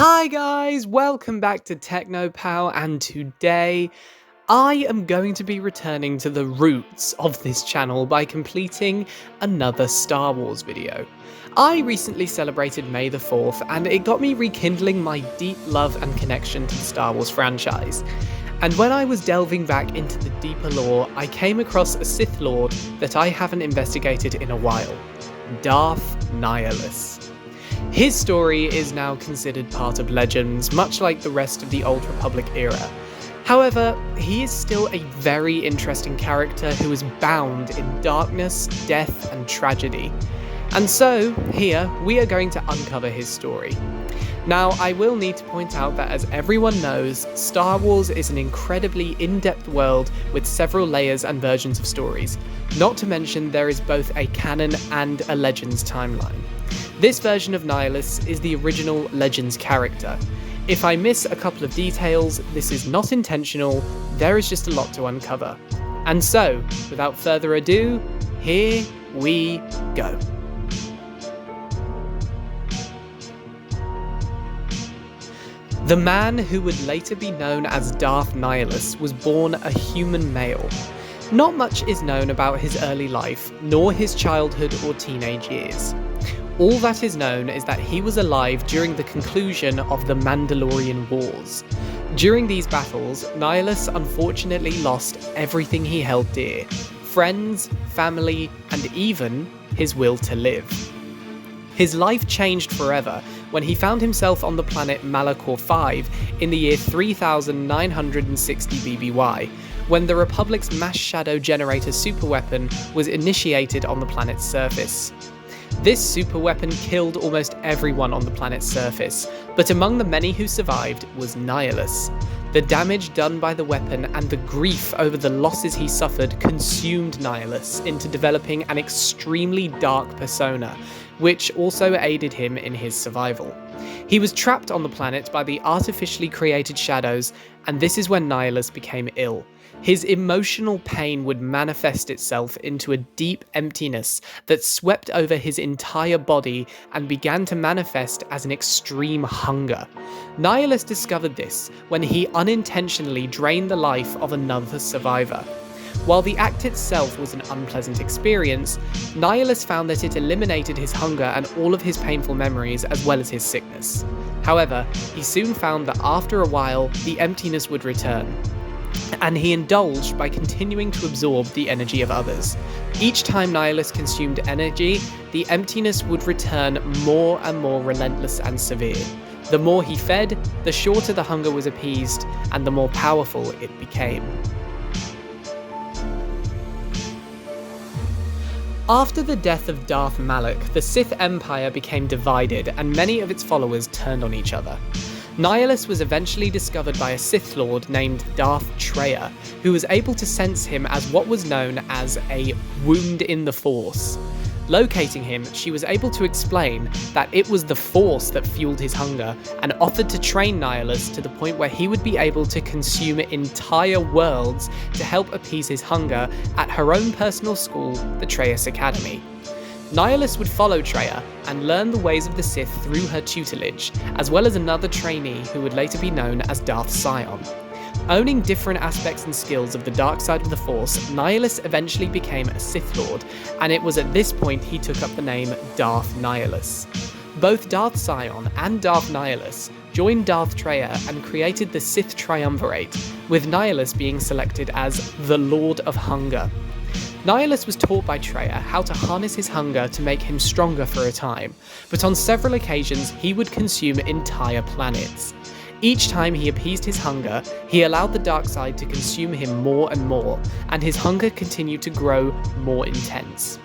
Hi guys, welcome back to TechnoPal, and today I am going to be returning to the roots of this channel by completing another Star Wars video. I recently celebrated May the 4th and it got me rekindling my deep love and connection to the Star Wars franchise. And when I was delving back into the deeper lore, I came across a Sith Lord that I haven't investigated in a while, Darth Nihilus. His story is now considered part of legends, much like the rest of the Old Republic era. However, he is still a very interesting character who is bound in darkness, death, and tragedy. And so, here, we are going to uncover his story. Now, I will need to point out that as everyone knows, Star Wars is an incredibly in-depth world with several layers and versions of stories. Not to mention, there is both a canon and a Legends timeline. This version of Nihilus is the original Legends character. If I miss a couple of details, this is not intentional, there is just a lot to uncover. And so, without further ado, here we go. The man who would later be known as Darth Nihilus was born a human male. Not much is known about his early life, nor his childhood or teenage years. All that is known is that he was alive during the conclusion of the Mandalorian Wars. During these battles, Nihilus unfortunately lost everything he held dear: friends, family, and even his will to live. His life changed forever when he found himself on the planet Malachor V in the year 3960 BBY, when the Republic's mass shadow generator superweapon was initiated on the planet's surface. This superweapon killed almost everyone on the planet's surface, but among the many who survived was Nihilus. The damage done by the weapon and the grief over the losses he suffered consumed Nihilus into developing an extremely dark persona, which also aided him in his survival. He was trapped on the planet by the artificially created shadows, and this is when Nihilus became ill. His emotional pain would manifest itself into a deep emptiness that swept over his entire body and began to manifest as an extreme hunger. Nihilus discovered this when he unintentionally drained the life of another survivor. While the act itself was an unpleasant experience, Nihilus found that it eliminated his hunger and all of his painful memories as well as his sickness. However, he soon found that after a while, the emptiness would return, and he indulged by continuing to absorb the energy of others. Each time Nihilus consumed energy, the emptiness would return more and more relentless and severe. The more he fed, the shorter the hunger was appeased, and the more powerful it became. After the death of Darth Malak, the Sith Empire became divided and many of its followers turned on each other. Nihilus was eventually discovered by a Sith Lord named Darth Traya, who was able to sense him as what was known as a wound in the Force. Locating him, she was able to explain that it was the Force that fueled his hunger, and offered to train Nihilus to the point where he would be able to consume entire worlds to help appease his hunger at her own personal school, the Trayus Academy. Nihilus would follow Traya and learn the ways of the Sith through her tutelage, as well as another trainee who would later be known as Darth Sion. Owning different aspects and skills of the dark side of the Force, Nihilus eventually became a Sith Lord, and it was at this point he took up the name Darth Nihilus. Both Darth Sion and Darth Nihilus joined Darth Traya and created the Sith Triumvirate, with Nihilus being selected as the Lord of Hunger. Nihilus was taught by Traya how to harness his hunger to make him stronger for a time, but on several occasions he would consume entire planets. Each time he appeased his hunger, he allowed the dark side to consume him more and more, and his hunger continued to grow more intense.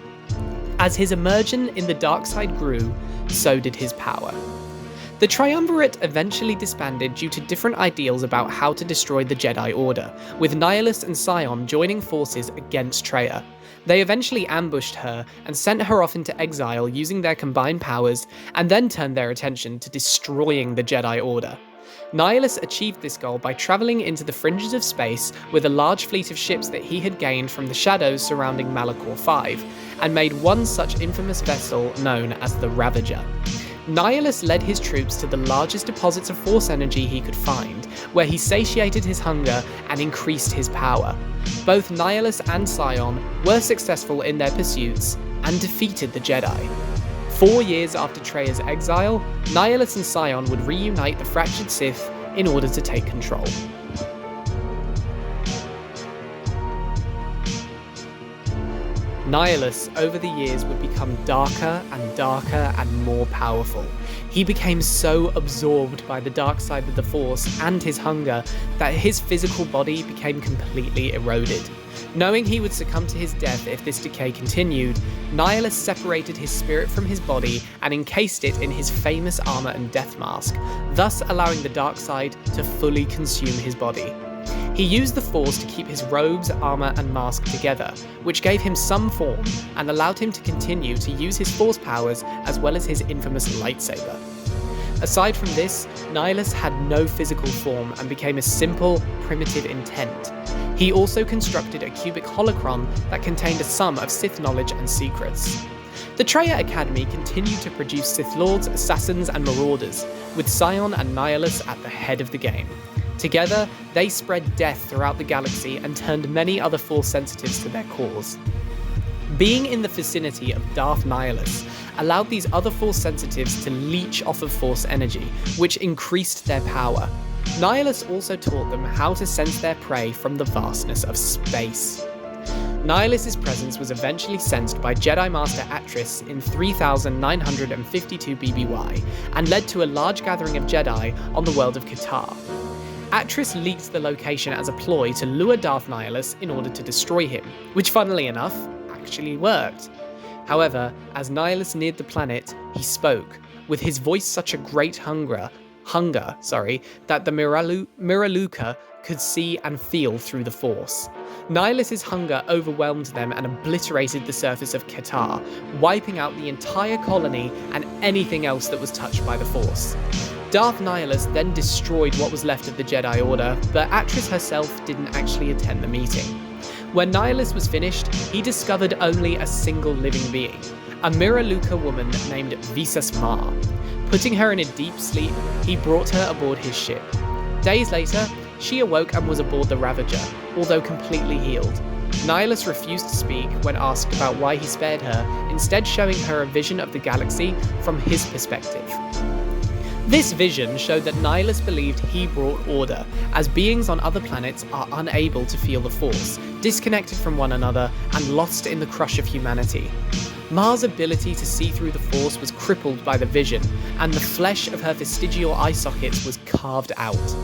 As his immersion in the dark side grew, so did his power. The Triumvirate eventually disbanded due to different ideals about how to destroy the Jedi Order, with Nihilus and Sion joining forces against Traya. They eventually ambushed her and sent her off into exile using their combined powers, and then turned their attention to destroying the Jedi Order. Nihilus achieved this goal by travelling into the fringes of space with a large fleet of ships that he had gained from the shadows surrounding Malachor V, and made one such infamous vessel known as the Ravager. Nihilus led his troops to the largest deposits of Force energy he could find, where he satiated his hunger and increased his power. Both Nihilus and Sion were successful in their pursuits and defeated the Jedi. 4 years after Treya's exile, Nihilus and Sion would reunite the fractured Sith in order to take control. Nihilus, over the years, would become darker and darker and more powerful. He became so absorbed by the dark side of the Force and his hunger that his physical body became completely eroded. Knowing he would succumb to his death if this decay continued, Nihilus separated his spirit from his body and encased it in his famous armor and death mask, thus allowing the dark side to fully consume his body. He used the Force to keep his robes, armor, and mask together, which gave him some form and allowed him to continue to use his Force powers as well as his infamous lightsaber. Aside from this, Nihilus had no physical form and became a simple, primitive intent. He also constructed a cubic holocron that contained a sum of Sith knowledge and secrets. The Treya Academy continued to produce Sith Lords, Assassins, and Marauders, with Sion and Nihilus at the head of the game. Together, they spread death throughout the galaxy and turned many other Force sensitives to their cause. Being in the vicinity of Darth Nihilus allowed these other Force sensitives to leech off of Force energy, which increased their power. Nihilus also taught them how to sense their prey from the vastness of space. Nihilus's presence was eventually sensed by Jedi Master Atris in 3952 BBY and led to a large gathering of Jedi on the world of Qatar. Atris leaked the location as a ploy to lure Darth Nihilus in order to destroy him, which funnily enough, actually worked. However, as Nihilus neared the planet, he spoke, with his voice such a great hunger, that the Miraluka could see and feel through the Force. Nihilus's hunger overwhelmed them and obliterated the surface of Qatar, wiping out the entire colony and anything else that was touched by the Force. Darth Nihilus then destroyed what was left of the Jedi Order, but Atris herself didn't actually attend the meeting. When Nihilus was finished, he discovered only a single living being, a Miraluka woman named Visas Ma. Putting her in a deep sleep, he brought her aboard his ship. Days later, she awoke and was aboard the Ravager, although completely healed. Nihilus refused to speak when asked about why he spared her, instead showing her a vision of the galaxy from his perspective. This vision showed that Nihilus believed he brought order, as beings on other planets are unable to feel the Force, disconnected from one another, and lost in the crush of humanity. Ma's ability to see through the Force was crippled by the vision, and the flesh of her vestigial eye sockets was carved out.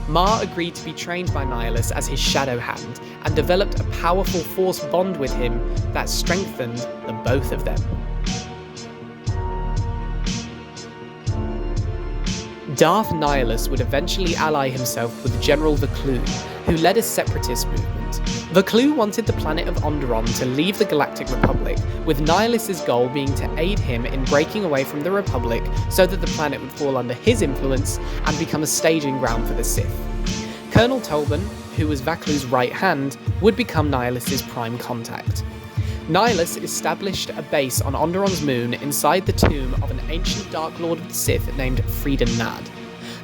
Ma agreed to be trained by Nihilus as his shadow hand, and developed a powerful Force bond with him that strengthened the both of them. Darth Nihilus would eventually ally himself with General Vaklu, who led a separatist movement. Vaklu wanted the planet of Onderon to leave the Galactic Republic, with Nihilus's goal being to aid him in breaking away from the Republic so that the planet would fall under his influence and become a staging ground for the Sith. Colonel Tolban, who was Vaklu's right hand, would become Nihilus's prime contact. Nihilus established a base on Onderon's moon inside the tomb of an ancient Dark Lord of the Sith named Freedon Nad.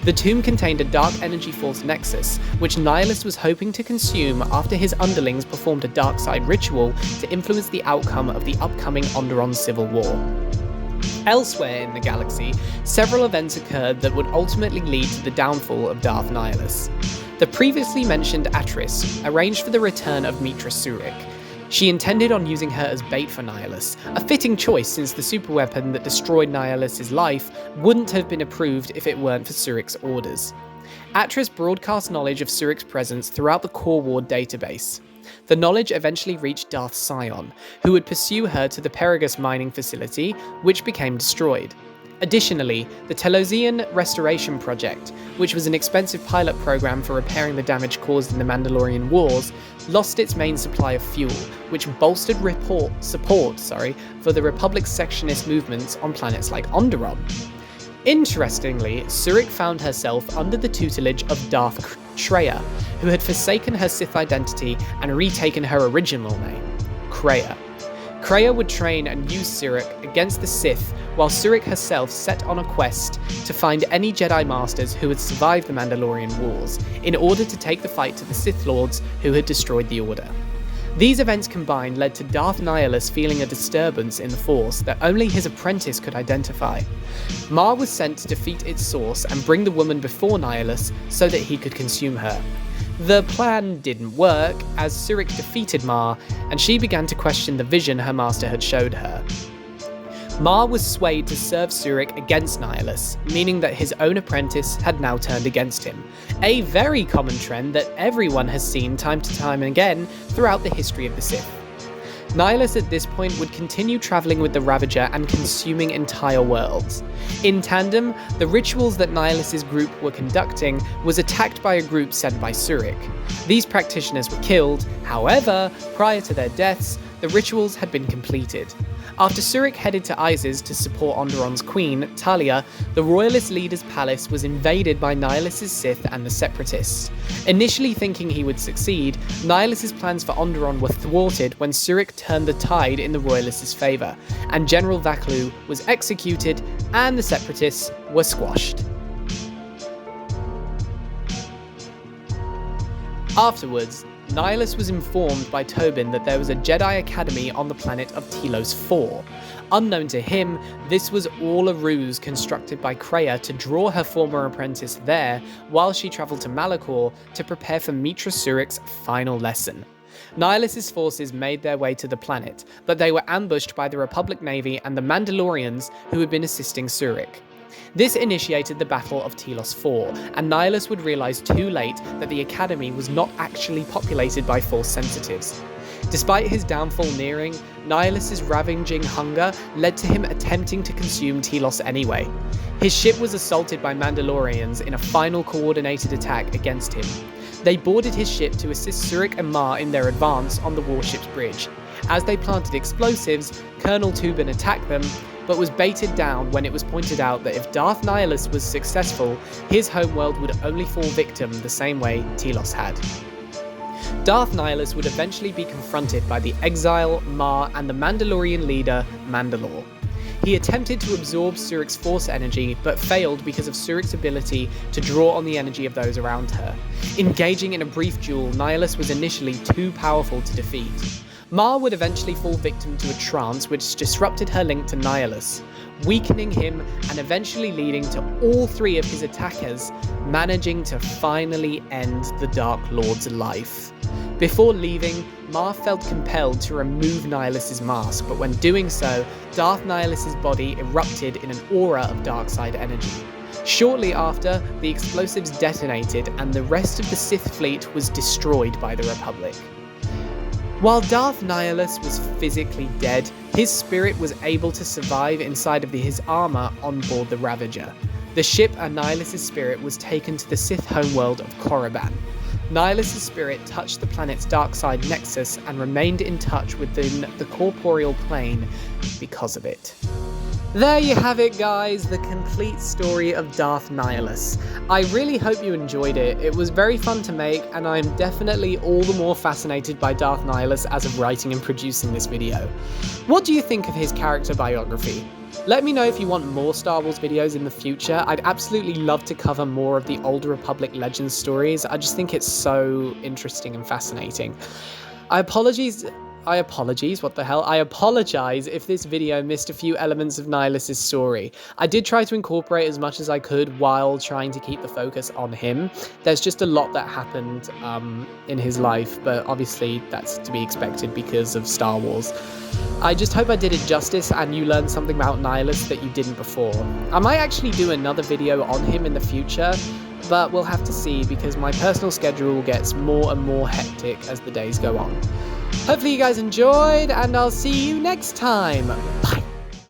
The tomb contained a dark energy force nexus, which Nihilus was hoping to consume after his underlings performed a dark side ritual to influence the outcome of the upcoming Onderon civil war. Elsewhere in the galaxy, several events occurred that would ultimately lead to the downfall of Darth Nihilus. The previously mentioned Atris arranged for the return of Mitra Surik. She intended on using her as bait for Nihilus, a fitting choice since the superweapon that destroyed Nihilus's life wouldn't have been approved if it weren't for Surik's orders. Atris broadcast knowledge of Surik's presence throughout the Core Ward database. The knowledge eventually reached Darth Sion, who would pursue her to the Perigus mining facility, which became destroyed. Additionally, the Telosian Restoration Project, which was an expensive pilot program for repairing the damage caused in the Mandalorian Wars, lost its main supply of fuel, which bolstered support for the Republic's sectionist movements on planets like Onderon. Interestingly, Surik found herself under the tutelage of Darth Treya, who had forsaken her Sith identity and retaken her original name, Kreia. Kreia would train and use Surik against the Sith, while Surik herself set on a quest to find any Jedi Masters who had survived the Mandalorian Wars, in order to take the fight to the Sith Lords who had destroyed the Order. These events combined led to Darth Nihilus feeling a disturbance in the Force that only his apprentice could identify. Ma was sent to defeat its source and bring the woman before Nihilus so that he could consume her. The plan didn't work, as Surik defeated Ma, and she began to question the vision her master had showed her. Ma was swayed to serve Surik against Nihilus, meaning that his own apprentice had now turned against him. A very common trend that everyone has seen time to time again throughout the history of the Sith. Nihilus at this point would continue travelling with the Ravager and consuming entire worlds. In tandem, the rituals that Nihilus's group were conducting was attacked by a group sent by Surik. These practitioners were killed, however, prior to their deaths, the rituals had been completed. After Surik headed to Isis to support Onderon's queen, Talia, the royalist leader's palace was invaded by Nihilus's Sith and the Separatists. Initially thinking he would succeed, Nihilus's plans for Onderon were thwarted when Surik turned the tide in the royalists' favour, and General Vaklu was executed and the Separatists were squashed. Afterwards, Nihilus was informed by Tobin that there was a Jedi Academy on the planet of Telos 4. Unknown to him, this was all a ruse constructed by Kreia to draw her former apprentice there while she travelled to Malachor to prepare for Mitra Surik's final lesson. Nihilus's forces made their way to the planet, but they were ambushed by the Republic Navy and the Mandalorians who had been assisting Surik. This initiated the Battle of Telos 4, and Nihilus would realise too late that the Academy was not actually populated by Force sensitives. Despite his downfall nearing, Nihilus's ravaging hunger led to him attempting to consume Telos anyway. His ship was assaulted by Mandalorians in a final coordinated attack against him. They boarded his ship to assist Surik and Ma in their advance on the warship's bridge. As they planted explosives, Colonel Tubin attacked them, but was baited down when it was pointed out that if Darth Nihilus was successful, his homeworld would only fall victim the same way Telos had. Darth Nihilus would eventually be confronted by the Exile, Ma, and the Mandalorian leader, Mandalore. He attempted to absorb Surik's force energy, but failed because of Surik's ability to draw on the energy of those around her. Engaging in a brief duel, Nihilus was initially too powerful to defeat. Ma would eventually fall victim to a trance which disrupted her link to Nihilus, weakening him and eventually leading to all three of his attackers managing to finally end the Dark Lord's life. Before leaving, Ma felt compelled to remove Nihilus's mask, but when doing so, Darth Nihilus's body erupted in an aura of darkside energy. Shortly after, the explosives detonated and the rest of the Sith fleet was destroyed by the Republic. While Darth Nihilus was physically dead, his spirit was able to survive inside of his armour on board the Ravager. The ship and Nihilus's spirit was taken to the Sith homeworld of Korriban. Nihilus's spirit touched the planet's dark side nexus and remained in touch within the corporeal plane because of it. There you have it, guys, the complete story of Darth Nihilus. I really hope you enjoyed it. It was very fun to make, and I am definitely all the more fascinated by Darth Nihilus as of writing and producing this video. What do you think of his character biography? Let me know if you want more Star Wars videos in the future. I'd absolutely love to cover more of the Old Republic Legends stories. I just think it's so interesting and fascinating. I apologize if this video missed a few elements of Nihilus's story. I did try to incorporate as much as I could while trying to keep the focus on him. There's just a lot that happened in his life, but obviously that's to be expected because of Star Wars. I just hope I did it justice and you learned something about Nihilus that you didn't before. I might actually do another video on him in the future, but we'll have to see because my personal schedule gets more and more hectic as the days go on. Hopefully you guys enjoyed, and I'll see you next time. Bye.